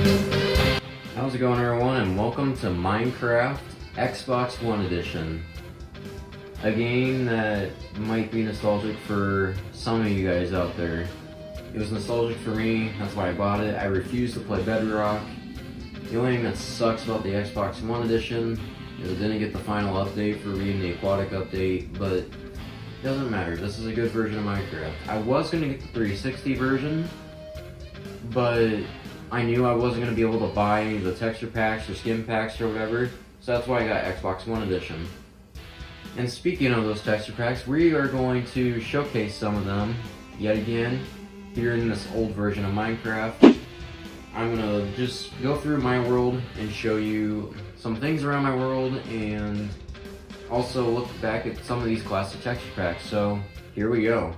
How's it going, everyone, and welcome to Minecraft Xbox One Edition. A game that might be nostalgic for some of you guys out there. It was nostalgic for me, that's why I bought it. I refuse to play Bedrock. The only thing that sucks about the Xbox One Edition is it didn't get the final update for being the aquatic update, but it doesn't matter. This is a good version of Minecraft. I was going to get the 360 version, but I knew I wasn't going to be able to buy the texture packs or skin packs or whatever, so that's why I got Xbox One Edition. And speaking of those texture packs, we are going to showcase some of them yet again here in this old version of Minecraft. I'm going to just go through my world and show you some things around my world and also look back at some of these classic texture packs. So here we go.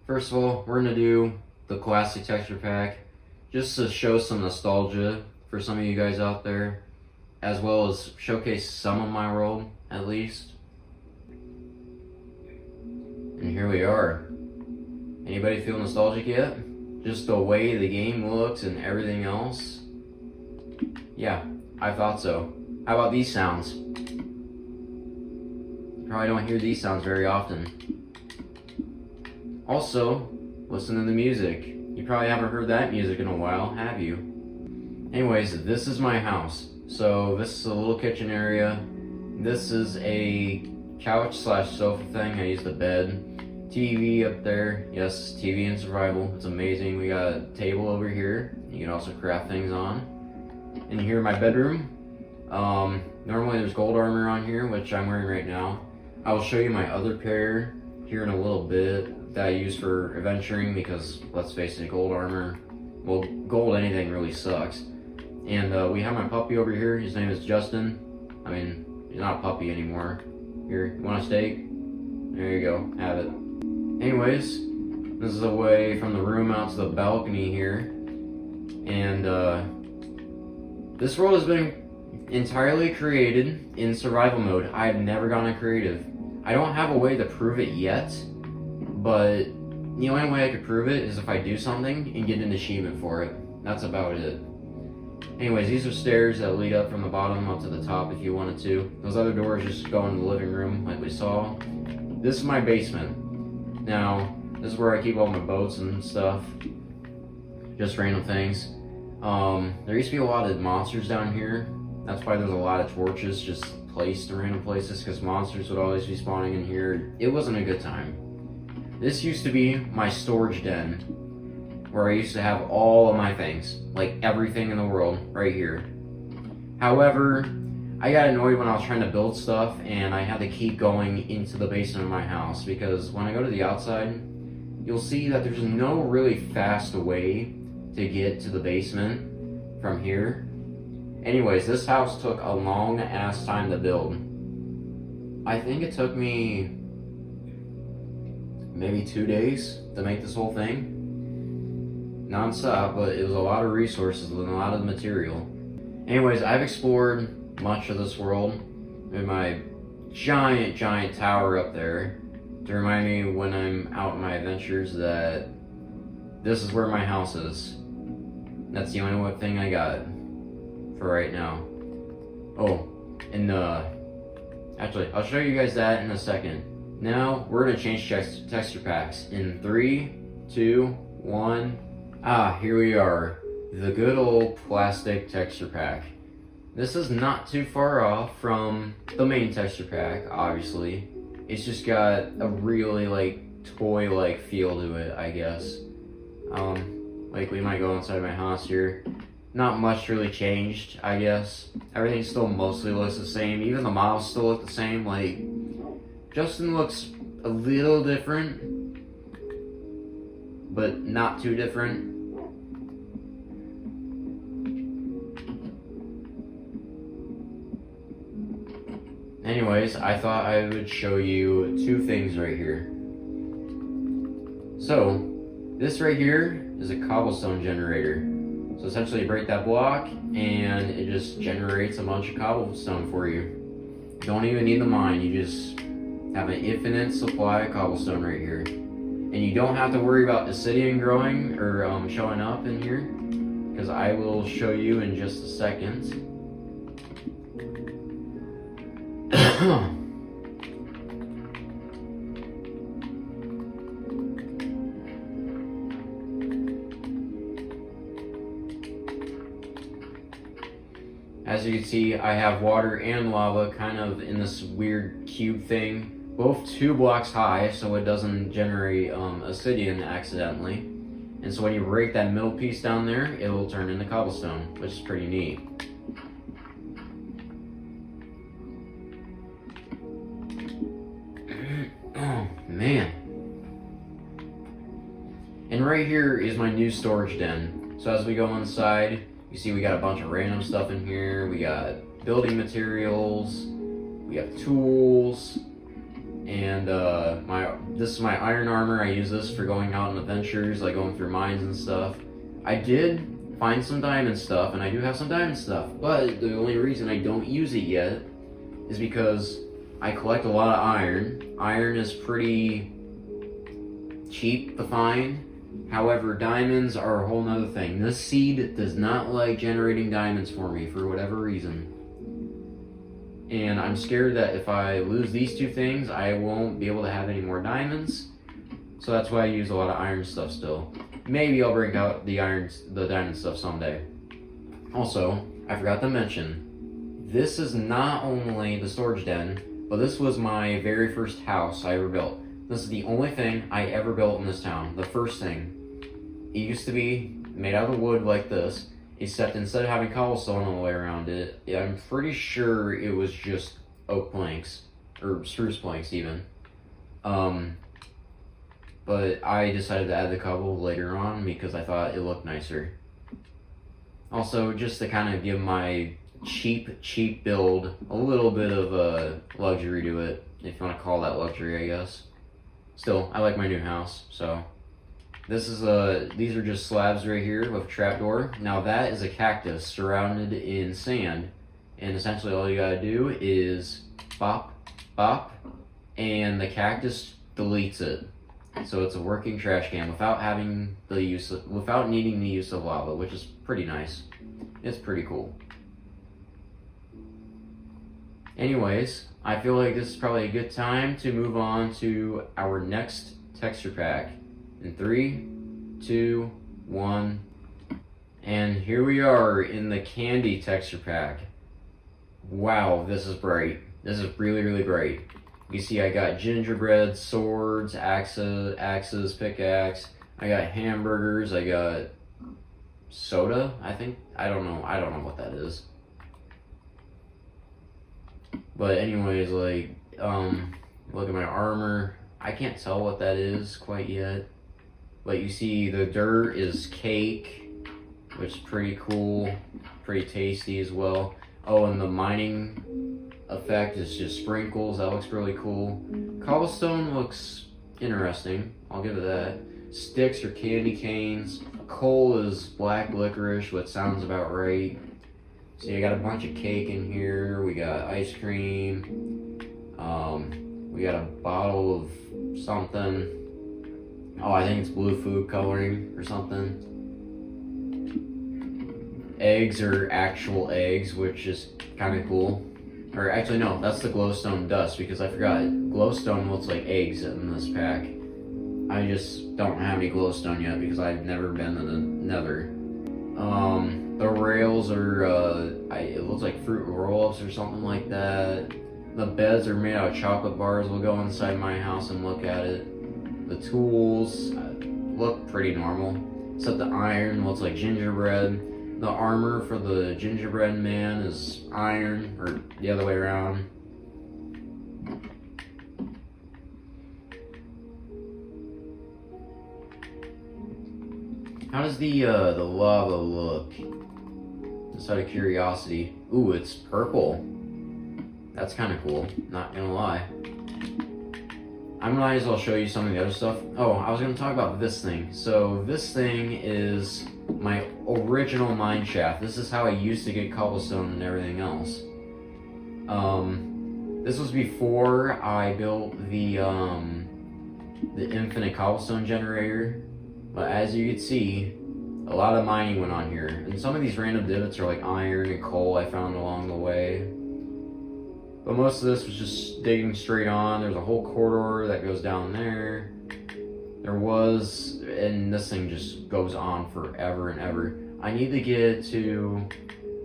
First of all, we're going to do the classic texture pack just to show some nostalgia for some of you guys out there, as well as showcase some of my world at least. And here we are. Anybody feel nostalgic yet? Just the way the game looks and everything else? Yeah, I thought so. How about these sounds? You probably don't hear these sounds very often. Also, listen to the music. You probably haven't heard that music in a while, have you? Anyways, this is my house. So this is a little kitchen area. This is a couch slash sofa thing. I use the bed. TV up there. Yes, TV in survival. It's amazing. We got a table over here. You can also craft things on. And here in my bedroom. Normally there's gold armor on here, which I'm wearing right now. I will show you my other pair here in a little bit that I use for adventuring, because let's face it, gold armor, well, gold anything really sucks. And we have my puppy over here. His name is Justin. I mean, he's not a puppy anymore. Here, you want a steak? There you go, have it. Anyways, this is away from the room out to the balcony here. And this world has been entirely created in survival mode. I have never gone to creative. I don't have a way to prove it yet, but the only way I could prove it is if I do something and get an achievement for it. That's about it. Anyways, these are stairs that lead up from the bottom up to the top if you wanted to. Those other doors just go into the living room like we saw. This is my basement. Now, this is where I keep all my boats and stuff. Just random things. There used to be a lot of monsters down here. That's why there's a lot of torches just placed in random places, because monsters would always be spawning in here. It wasn't a good time. This used to be my storage den, where I used to have all of my things, like everything in the world, right here. However, I got annoyed when I was trying to build stuff and I had to keep going into the basement of my house, because when I go to the outside, you'll see that there's no really fast way to get to the basement from here. Anyways, this house took a long ass time to build. I think it took me maybe 2 days to make this whole thing. Non-stop, but it was a lot of resources and a lot of material. Anyways, I've explored much of this world in my giant tower up there to remind me when I'm out on my adventures that this is where my house is. That's the only thing I got for right now. Oh, and actually, I'll show you guys that in a second. Now, we're gonna change texture packs in 3, 2, 1. Here we are. The good old plastic texture pack. This is not too far off from the main texture pack, obviously. It's just got a really, toy-like feel to it, I guess. Like, we might go inside my house here. Not much really changed, I guess. Everything still mostly looks the same. Even the models still look the same. Like, Justin looks a little different, but not too different. Anyways, I thought I would show you 2 things right here. So, this right here is a cobblestone generator. So essentially you break that block and it just generates a bunch of cobblestone for you. You don't even need the mine, you just have an infinite supply of cobblestone right here. And you don't have to worry about obsidian growing or showing up in here. because I will show you in just a second. As you can see, I have water and lava kind of in this weird cube thing, both 2 blocks high, so it doesn't generate obsidian accidentally. And so when you break that middle piece down there, it will turn into cobblestone, which is pretty neat. Oh, man. And right here is my new storage den. So as we go inside, you see we got a bunch of random stuff in here. We got building materials, we have tools, and this is my iron armor. I use this for going out on adventures, like going through mines and stuff. I did find some diamond stuff, and I do have some diamond stuff, but the only reason I don't use it yet is because I collect a lot of iron. Iron is pretty cheap to find. However, diamonds are a whole nother thing. This seed does not like generating diamonds for me for whatever reason. And I'm scared that if I lose these 2 things, I won't be able to have any more diamonds. So that's why I use a lot of iron stuff still. Maybe I'll bring out the diamond stuff someday. Also, I forgot to mention, this is not only the storage den, but this was my very first house I ever built. This is the only thing I ever built in this town. The first thing. It used to be made out of wood like this, except instead of having cobblestone all the way around it, I'm pretty sure it was just oak planks, or spruce planks even. But I decided to add the cobble later on because I thought it looked nicer. Also, just to kind of give my cheap build a little bit of luxury to it, if you want to call that luxury, I guess. Still, I like my new house, so. These are just slabs right here with a trapdoor. Now that is a cactus surrounded in sand, and essentially all you gotta do is bop, bop, and the cactus deletes it. So it's a working trash can without needing the use of lava, which is pretty nice. It's pretty cool. Anyways, I feel like this is probably a good time to move on to our next texture pack. In 3, 2, 1, and here we are in the candy texture pack. Wow, this is bright. This is really, really bright. You see I got gingerbread, swords, axes, pickaxe. I got hamburgers, I got soda, I think. I don't know what that is. But anyways, like, look at my armor. I can't tell what that is quite yet. But you see the dirt is cake, which is pretty cool, pretty tasty as well. Oh, and the mining effect is just sprinkles. That looks really cool. Cobblestone looks interesting. I'll give it that. Sticks are candy canes. Coal is black licorice, which sounds about right. So you got a bunch of cake in here. We got ice cream. We got a bottle of something. Oh, I think it's blue food coloring or something. Eggs are actual eggs, which is kind of cool. Or actually, no, that's the glowstone dust, because I forgot. Glowstone looks like eggs in this pack. I just don't have any glowstone yet because I've never been in the nether. The rails are, it looks like fruit roll-ups or something like that. The beds are made out of chocolate bars. We'll go inside my house and look at it. The tools look pretty normal, except the iron looks like gingerbread. The armor for the gingerbread man is iron, or the other way around. How does the lava look? Just out of curiosity. Ooh, it's purple. That's kind of cool, not gonna lie. I might as well show you some of the other stuff. Oh, I was going to talk about this thing. So this thing is my original mine shaft. This is how I used to get cobblestone and everything else. This was before I built the infinite cobblestone generator. But as you can see, a lot of mining went on here. And some of these random divots are like iron and coal I found along the way. But most of this was just digging straight on. There's a whole corridor that goes down there. There was, and this thing just goes on forever and ever. I need to get to,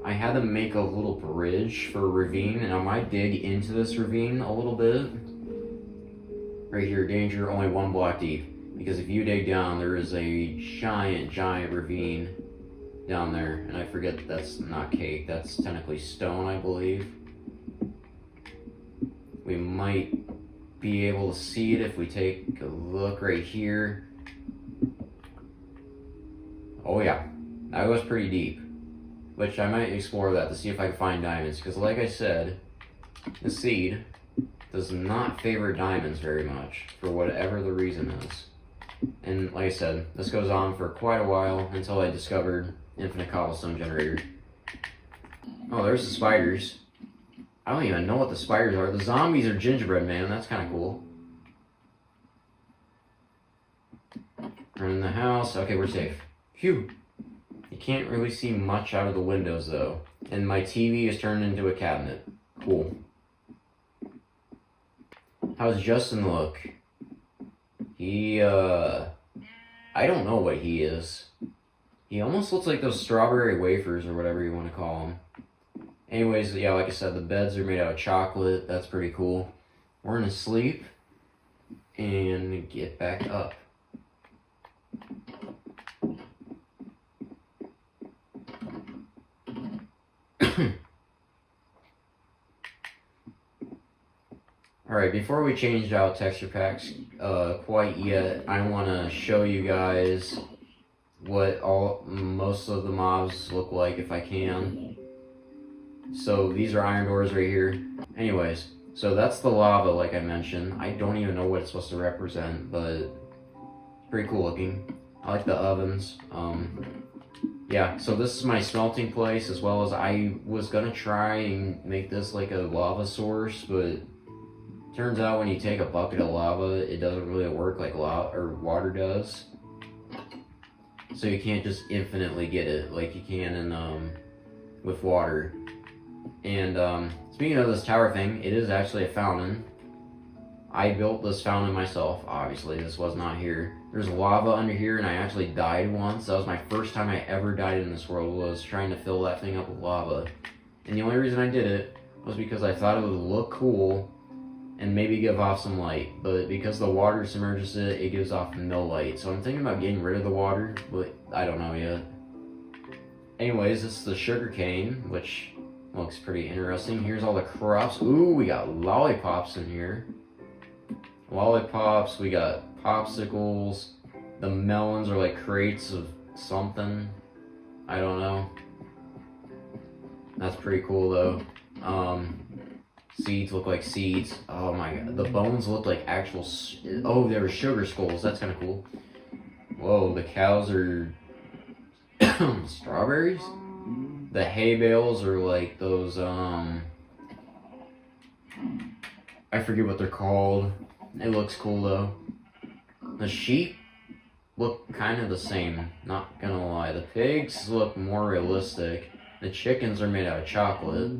I had to make a little bridge for a ravine, and I might dig into this ravine a little bit. Right here, danger, only 1 block deep. Because if you dig down, there is a giant ravine down there. And I forget that's not cake, that's technically stone, I believe. We might be able to see it if we take a look right here. Oh yeah, that was pretty deep. Which I might explore that to see if I can find diamonds. Because like I said, the seed does not favor diamonds very much, for whatever the reason is. And like I said, this goes on for quite a while until I discovered infinite cobblestone generator. Oh, there's the spiders. I don't even know what the spiders are. The zombies are gingerbread man, that's kind of cool. We're in the house. Okay, we're safe. Phew. You can't really see much out of the windows though. And my TV is turned into a cabinet. Cool. How's Justin look? He, I don't know what he is. He almost looks like those strawberry wafers or whatever you want to call them. Anyways, yeah, like I said, the beds are made out of chocolate. That's pretty cool. We're gonna sleep and get back up. Alright, before we change out texture packs quite yet, I want to show you guys what most of the mobs look like if I can. So these are iron doors right here. Anyways, so that's the lava like I mentioned. I don't even know what it's supposed to represent, but pretty cool looking. I like the ovens. Yeah, so this is my smelting place, as well as I was gonna try and make this like a lava source, but turns out when you take a bucket of lava, it doesn't really work like lava or water does. So you can't just infinitely get it like you can in with water. And speaking of this tower thing, it is actually a fountain. I built this fountain myself, obviously. This was not here. There's lava under here, and I actually died once. That was my first time I ever died in this world, was trying to fill that thing up with lava. And the only reason I did it was because I thought it would look cool and maybe give off some light. But because the water submerges it, it gives off no light. So I'm thinking about getting rid of the water, but I don't know yet. Anyways, this is the sugar cane, which looks pretty interesting. Here's all the crops. Ooh, we got lollipops in here. Lollipops, we got popsicles. The melons are like crates of something. I don't know. That's pretty cool though. Seeds look like seeds. Oh my god. The bones look like actual... Oh, they were sugar skulls. That's kind of cool. Whoa, the cows are... strawberries? The hay bales are like those, I forget what they're called. It looks cool though. The sheep look kind of the same, not gonna lie. The pigs look more realistic. The chickens are made out of chocolate.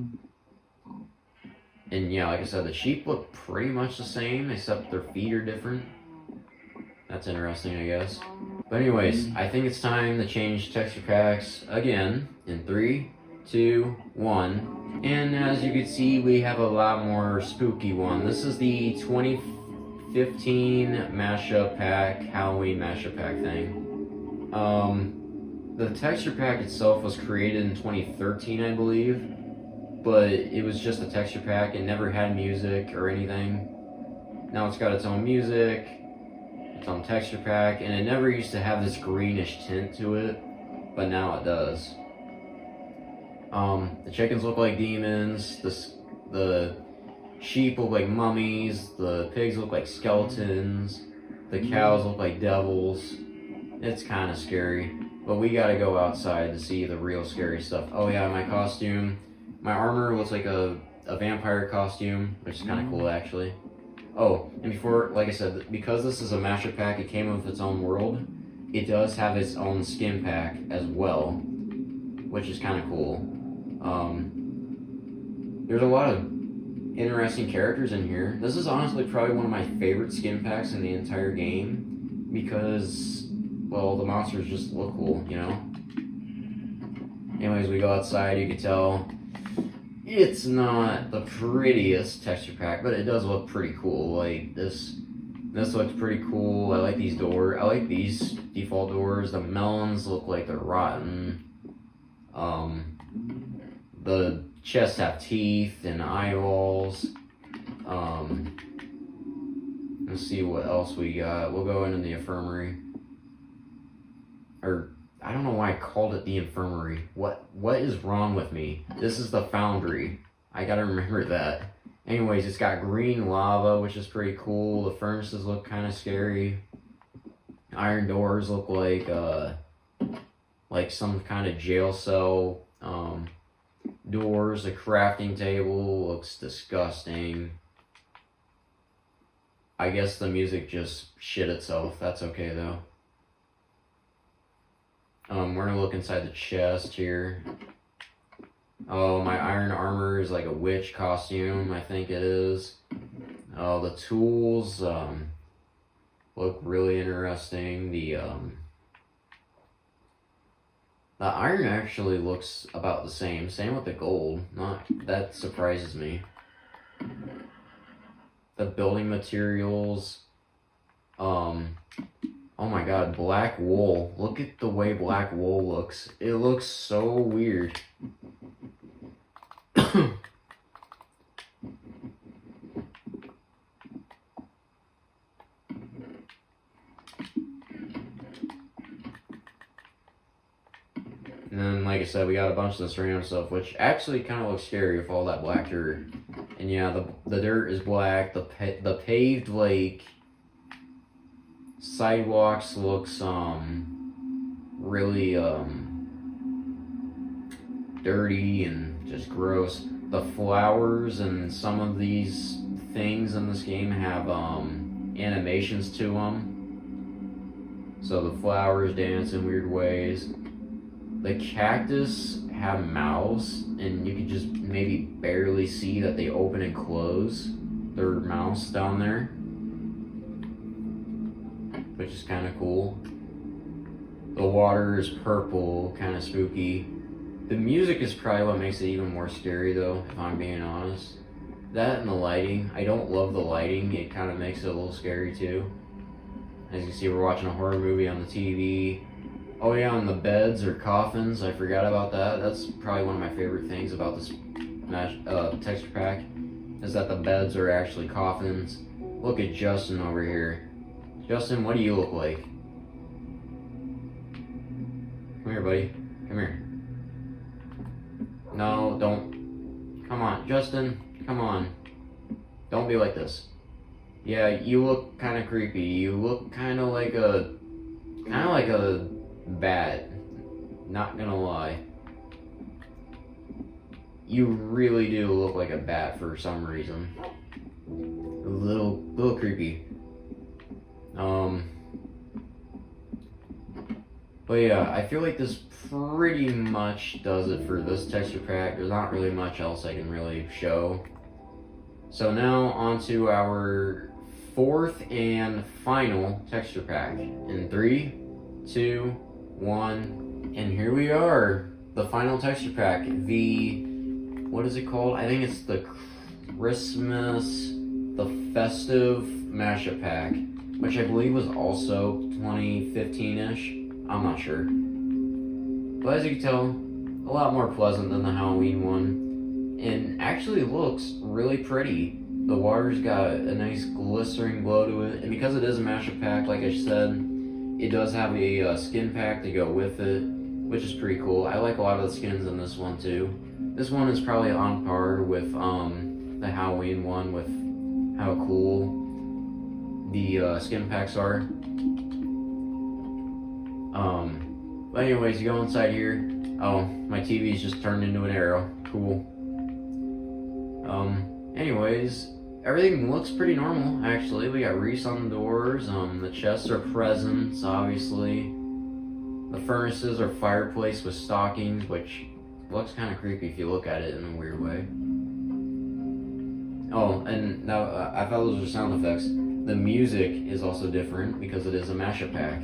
And yeah, like I said, the sheep look pretty much the same, except their feet are different. That's interesting, I guess. But anyways, I think it's time to change texture packs again in 3, 2, 1. And as you can see, we have a lot more spooky one. This is the 2015 mashup pack, Halloween mashup pack thing. The texture pack itself was created in 2013, I believe. But it was just a texture pack. It never had music or anything. Now it's got its own music, its own texture pack, and it never used to have this greenish tint to it, but now it does. The chickens look like demons, the sheep look like mummies, the pigs look like skeletons, the cows look like devils. It's kind of scary, but we gotta go outside to see the real scary stuff. Oh yeah, my costume. My armor looks like a vampire costume, which is kind of cool actually. Oh, and before, like I said, because this is a mashup pack, it came with its own world. it does have its own skin pack as well, which is kind of cool. There's a lot of interesting characters in here. This is honestly probably one of my favorite skin packs in the entire game because, well, the monsters just look cool, you know? Anyways, we go outside, you can tell it's not the prettiest texture pack, but it does look pretty cool. Like, this looks pretty cool. I like these doors. I like these default doors. The melons look like they're rotten. The chests have teeth and eyeballs. Let's see what else we got. We'll go into the infirmary. Or, I don't know why I called it the infirmary. What is wrong with me? This is the foundry. I gotta remember that. Anyways, it's got green lava, which is pretty cool. The furnaces look kind of scary. Iron doors look like some kind of jail cell. Doors, the crafting table looks disgusting. I guess the music just shit itself. That's okay though. We're gonna look inside the chest here. Oh, my iron armor is like a witch costume, I think it is. Oh, the tools look really interesting. The iron actually looks about the same. Same with the gold. That surprises me. The building materials. Oh my god, black wool. Look at the way black wool looks. It looks so weird. And then, like I said, we got a bunch of this random stuff, which actually kind of looks scary with all that black dirt. And yeah, the dirt is black. The paved, like, sidewalks looks, really, dirty and just gross. The flowers and some of these things in this game have, animations to them. So the flowers dance in weird ways. The cactus have mouths, and you can just maybe barely see that they open and close their mouths down there, which is kind of cool. The water is purple, kind of spooky. The music is probably what makes it even more scary though, if I'm being honest. That and the lighting. I don't love the lighting. It kind of makes it a little scary too. As you can see, we're watching a horror movie on the TV. Oh yeah, and the beds or coffins, I forgot about that. That's probably one of my favorite things about this texture pack, is that the beds are actually coffins. Look at Justin over here. Justin, what do you look like? Come here, buddy. Come here. No, don't. Come on, Justin. Come on. Don't be like this. Yeah, you look kind of creepy. You look kind of like a bat. Not gonna lie. You really do look like a bat for some reason. A little creepy. But yeah, I feel like this pretty much does it for this texture pack. There's not really much else I can really show. So now on to our fourth and final texture pack. In 3, 2, 1, and here we are. The final texture pack. What is it called? I think it's the festive mashup pack, which I believe was also 2015-ish. I'm not sure. But as you can tell, a lot more pleasant than the Halloween one. And actually looks really pretty. The water's got a nice glistering glow to it. And because it is a mashup pack, like I said, it does have a skin pack to go with it, which is pretty cool. I like a lot of the skins in this one too. This one is probably on par with the Halloween one, with how cool the skin packs are. But anyways, you go inside here. Oh, my TV's just turned into an arrow. Cool. Anyways, everything looks pretty normal, actually. We got Reese on the doors. The chests are presents, obviously. The furnaces are fireplace with stockings, which looks kind of creepy if you look at it in a weird way. Oh, and now I thought those were sound effects. The music is also different because it is a mashup pack,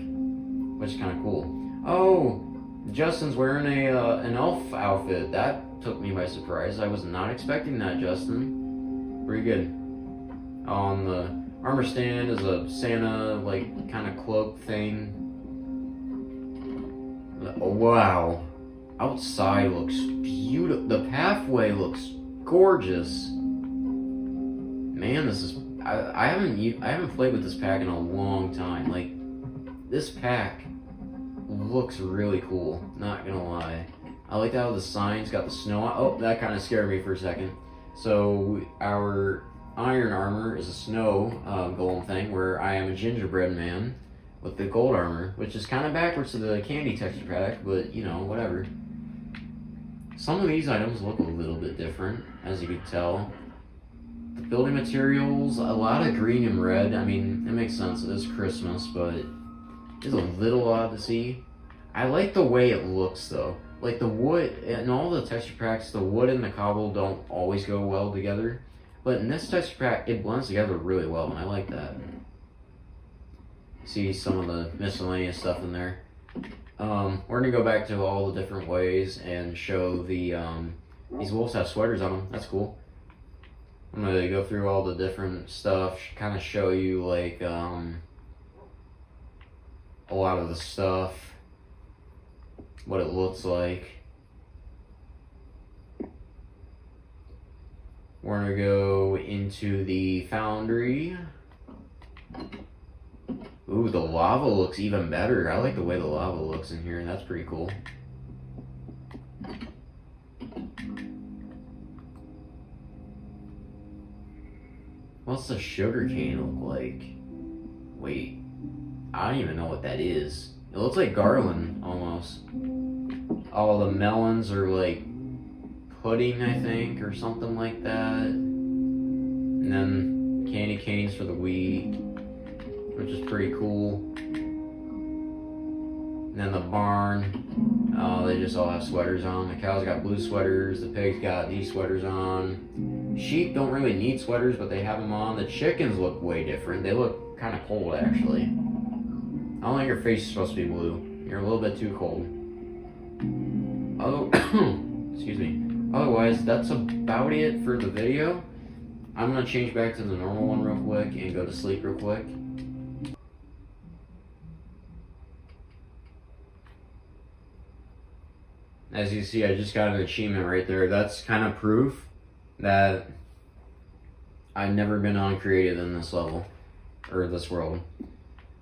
which is kind of cool. Oh, Justin's wearing an elf outfit. That took me by surprise. I was not expecting that, Justin. Pretty good. On the armor stand is a Santa, like, kind of cloak thing. Oh, wow. Outside looks beautiful. The pathway looks gorgeous. Man, this is... I haven't played with this pack in a long time. Like, this pack looks really cool, not gonna lie. I like how the signs got the snow. Oh, that kind of scared me for a second. So our iron armor is a snow golem thing, where I am a gingerbread man with the gold armor, which is kind of backwards to the candy texture pack, but you know, whatever. Some of these items look a little bit different, as you can tell. The building materials, a lot of green and red. I mean, it makes sense, it is Christmas, but it's a little odd to see. I like the way it looks though. Like the wood, in all the texture packs, the wood and the cobble don't always go well together. But in this texture pack, it blends together really well, and I like that. See some of the miscellaneous stuff in there. We're gonna go back to all the different ways and show the, these wolves have sweaters on them, that's cool. I'm gonna go through all the different stuff, kind of show you like, a lot of the stuff, what it looks like. We're gonna go into the foundry. Ooh, the lava looks even better. I like the way the lava looks in here. That's pretty cool. What's the sugar cane look like? Wait, I don't even know what that is. It looks like garland, almost. All the melons are like pudding, I think, or something like that. And then candy canes for the wheat, which is pretty cool. And then the barn, they just all have sweaters on. The cows got blue sweaters, the pigs got these sweaters on. Sheep don't really need sweaters, but they have them on. The chickens look way different. They look kind of cold, actually. I don't think your face is supposed to be blue. You're a little bit too cold. Oh, excuse me. Otherwise, that's about it for the video. I'm gonna change back to the normal one real quick and go to sleep real quick. As you see, I just got an achievement right there. That's kind of proof that I've never been uncreative in this level, or this world.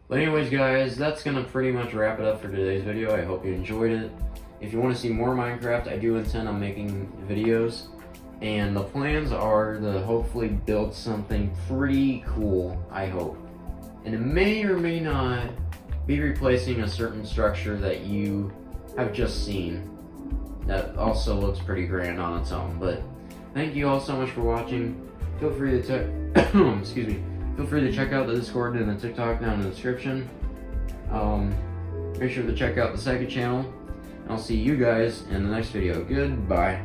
But anyways, guys, that's gonna pretty much wrap it up for today's video. I hope you enjoyed it. If you want to see more Minecraft, I do intend on making videos, and the plans are to hopefully build something pretty cool, I hope. And it may or may not be replacing a certain structure that you have just seen. That also looks pretty grand on its own. But thank you all so much for watching. Feel free to excuse me. Feel free to check out the Discord and the TikTok down in the description. Make sure to check out the second channel. I'll see you guys in the next video. Goodbye.